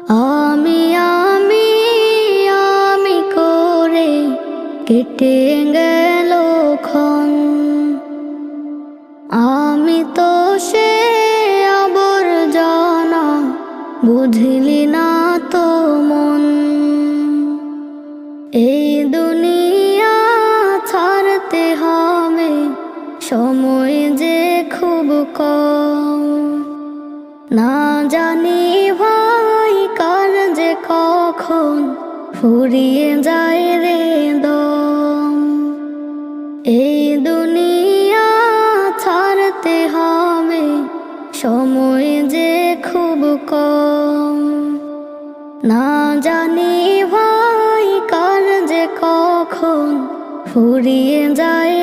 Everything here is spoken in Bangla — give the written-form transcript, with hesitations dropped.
আমি আমি আমি করে কেটে গেল ক্ষণ। আমি তো সে আবর্জনা, বুঝলি না তো মন। এই দুনিয়া ছাড়তে হবে, সময় যে খুব কম। না জানি ভাই কার যে কখন ফুরিয়ে যায় রে দম। এই দুনিয়া ছাড়তে হবে, সময় যে খুব কম। না জানি ভাই কার যে কখন ফুরিয়ে যায়